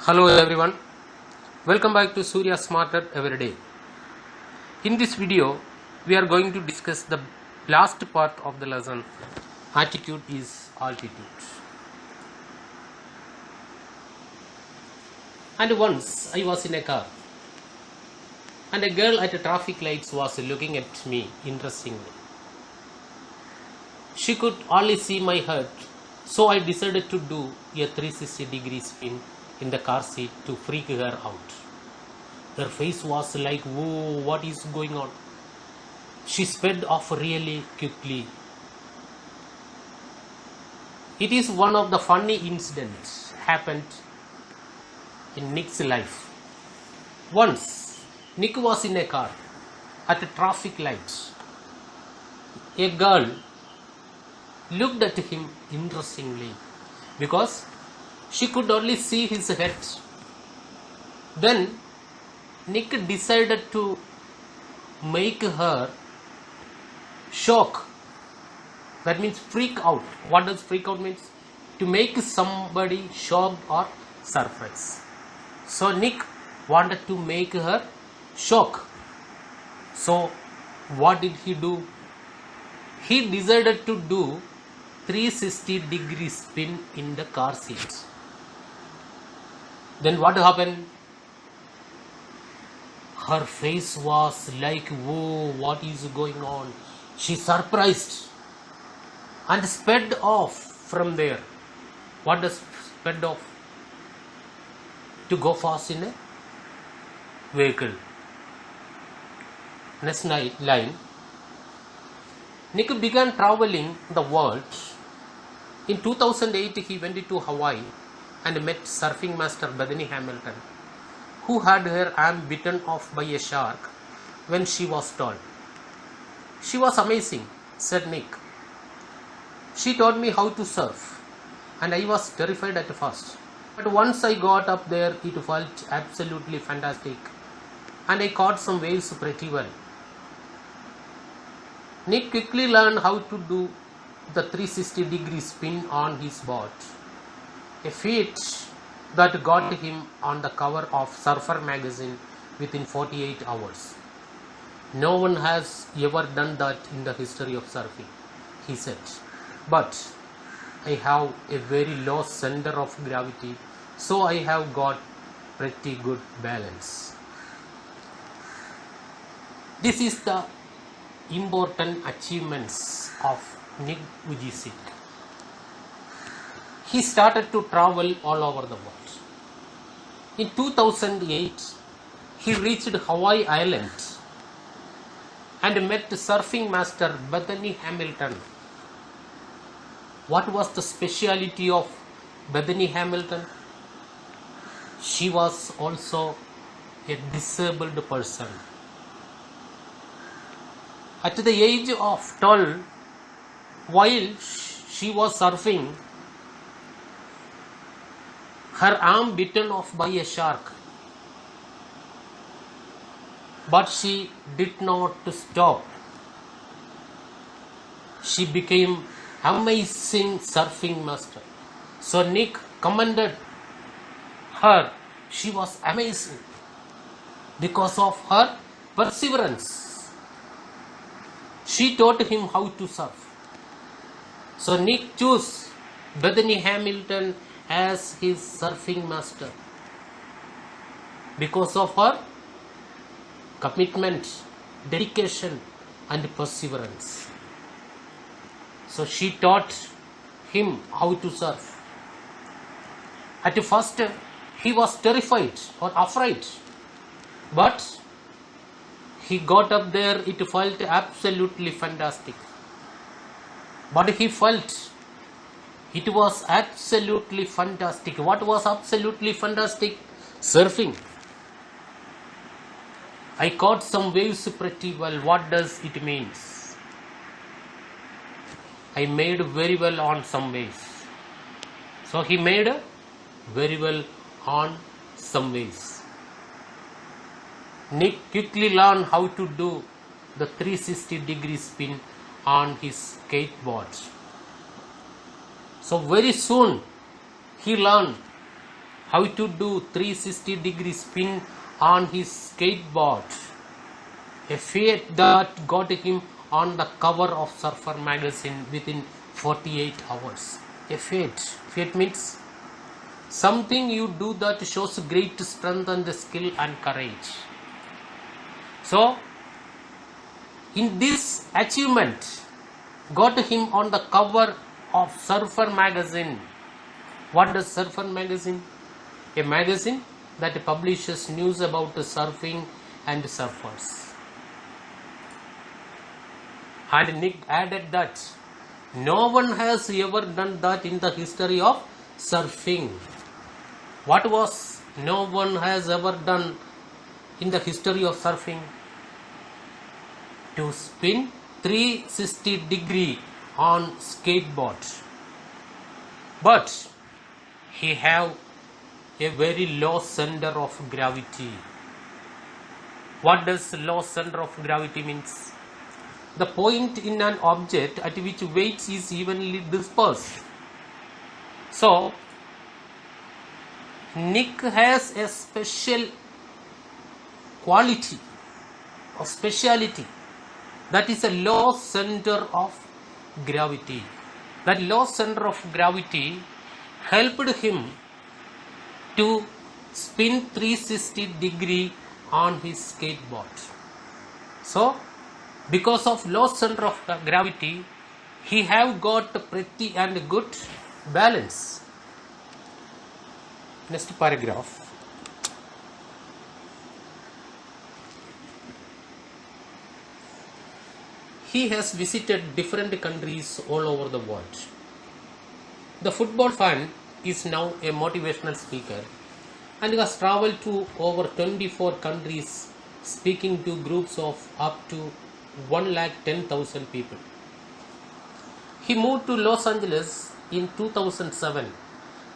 Hello everyone, welcome back to Surya Smarter Everyday. In this video, we are going to discuss the last part of the lesson, attitude is altitude. And once I was in a car and a girl at the traffic lights was looking at me interestingly. She could only see my head, so I decided to do a 360-degree spin in the car seat to freak her out. Her face was like, whoa, what is going on? She sped off really quickly. It is one of the funny incidents happened in Nick's life. Once, Nick was in a car at a traffic light. A girl looked at him interestingly because she could only see his head. Then Nick decided to make her shock. That means freak out. What does freak out means? To make somebody shocked or surprised. So Nick wanted to make her shock. So what did he do? He decided to do 360-degree spin in the car seat. Then what happened? Her face was like, whoa, what is going on? She surprised and sped off from there. What does sped off? To go fast in a vehicle. Next line. Nick began traveling the world. In 2008, he went to Hawaii and met surfing master Bethany Hamilton, who had her arm bitten off by a shark when she was tall. She was amazing, said Nick. She taught me how to surf, and I was terrified at first. But once I got up there, it felt absolutely fantastic, and I caught some waves pretty well. Nick quickly learned how to do the 360-degree spin on his board, a feat that got him on the cover of Surfer magazine within 48 hours. No one has ever done that in the history of surfing, he said. But I have a very low center of gravity, so I have got pretty good balance. This is the important achievements of Nick Vujicic. He started to travel all over the world. In 2008, he reached Hawaii Island and met surfing master Bethany Hamilton. What was the speciality of Bethany Hamilton? She was also a disabled person. At the age of 12, while she was surfing, her arm bitten off by a shark. But she did not stop. She became amazing surfing master. So Nick commended her. She was amazing because of her perseverance. She taught him how to surf. So Nick chose Bethany Hamilton as his surfing master because of her commitment, dedication and perseverance. So she taught him how to surf. At first he was terrified or afraid, but he got up there, it felt absolutely fantastic. But he felt it was absolutely fantastic. What was absolutely fantastic? Surfing. I caught some waves pretty well. What does it mean? I made very well on some waves. So he made very well on some waves. Nick quickly learned how to do the 360-degree spin on his skateboard. So very soon he learned how to do 360-degree spin on his skateboard, a feat that got him on the cover of Surfer magazine within 48 hours. A feat. Feat means something you do that shows great strength and skill and courage. So, in this achievement, got him on the cover of Surfer magazine. What does Surfer magazine? A magazine that publishes news about surfing and surfers. And Nick added that no one has ever done that in the history of surfing. What was no one has ever done in the history of surfing? To spin 360-degree on skateboard. But he have a very low center of gravity. What does low center of gravity means? The point in an object at which weight is evenly dispersed. So, Nick has a special quality or speciality, that is a low center of gravity. That low center of gravity helped him to spin 360-degree on his skateboard. So, because of low center of gravity, he have got pretty and good balance. Next paragraph. He has visited different countries all over the world. The football fan is now a motivational speaker and has traveled to over 24 countries, speaking to groups of up to 110,000 people. He moved to Los Angeles in 2007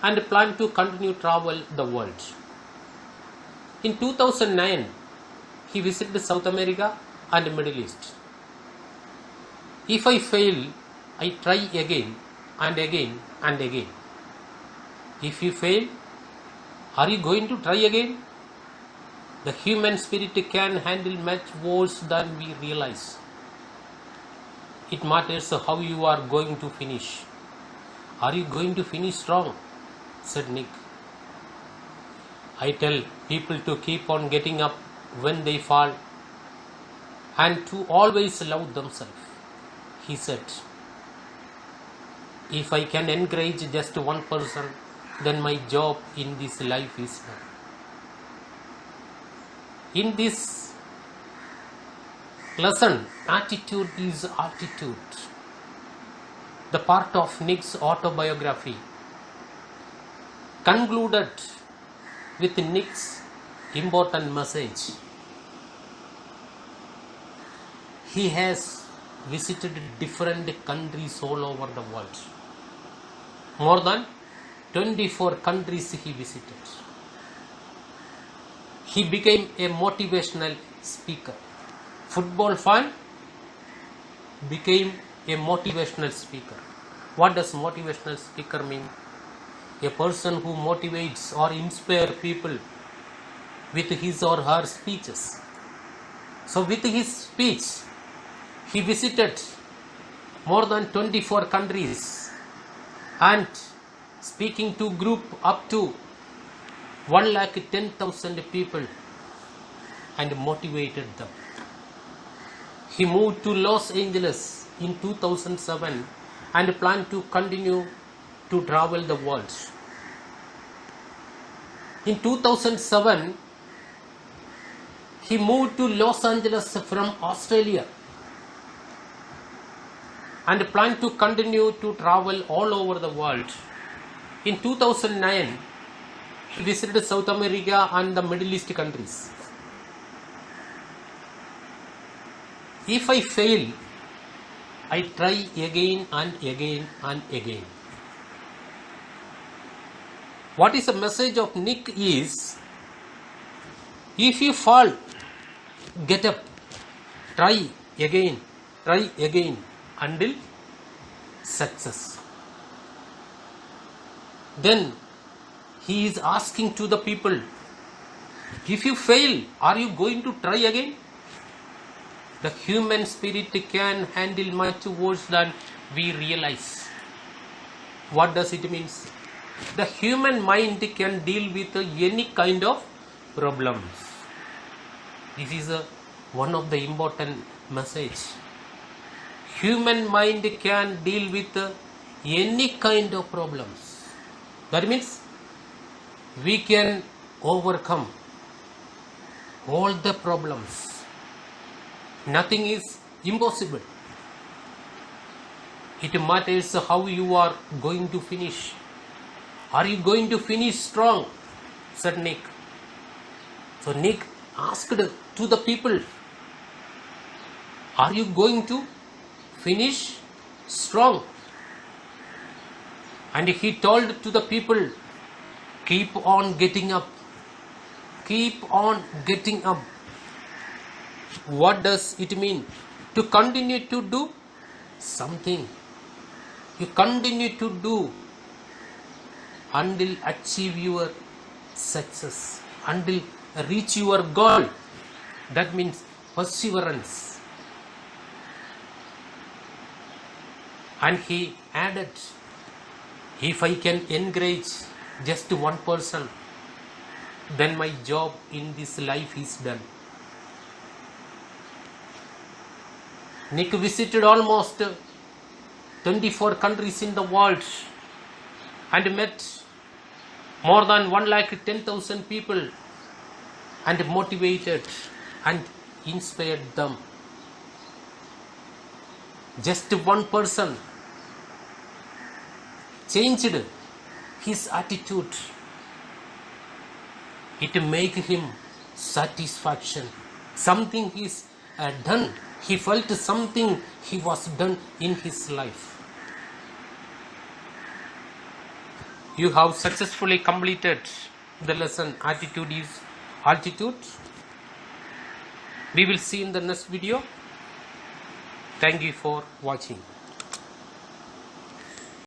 and planned to continue travel the world. In 2009, he visited South America and Middle East. If I fail, I try again and again and again. If you fail, are you going to try again? The human spirit can handle much worse than we realize. It matters how you are going to finish. Are you going to finish strong? Said Nick. I tell people to keep on getting up when they fall and to always love themselves. He said, if I can encourage just one person, then my job in this life is done. In this lesson, attitude is altitude. The part of Nick's autobiography concluded with Nick's important message. He has visited different countries all over the world. More than 24 countries he visited. He became a motivational speaker. Football fan became a motivational speaker. What does motivational speaker mean? A person who motivates or inspires people with his or her speeches. So with his speech, he visited more than 24 countries and speaking to group up to 110,000 people and motivated them. He moved to Los Angeles in 2007 and planned to continue to travel the world. In 2007, he moved to Los Angeles from Australia and planned to continue to travel all over the world. In 2009, he visited South America and the Middle East countries. If I fail, I try again and again and again. What is the message of Nick is, if you fall, get up, try again until success. Then he is asking to the people, if you fail, are you going to try again? The human spirit can handle much worse than we realize. What does it mean? The human mind can deal with any kind of problems. This is one of the important message. Human mind can deal with any kind of problems. That means we can overcome all the problems. Nothing is impossible. It matters how you are going to finish. Are you going to finish strong? Said Nick. So Nick asked to the people, are you going to finish strong? And he told to the people, keep on getting up. Keep on getting up. What does it mean? To continue to do something. You continue to do until achieve your success, until reach your goal. That means perseverance. And he added, if I can encourage just one person, then my job in this life is done. Nick visited almost 24 countries in the world and met more than 110,000 people and motivated and inspired them. Just one person changed his attitude. It made him satisfaction. Something is done. He felt something he was done in his life. You have successfully completed the lesson Attitude is Altitude. We will see in the next video. Thank you for watching.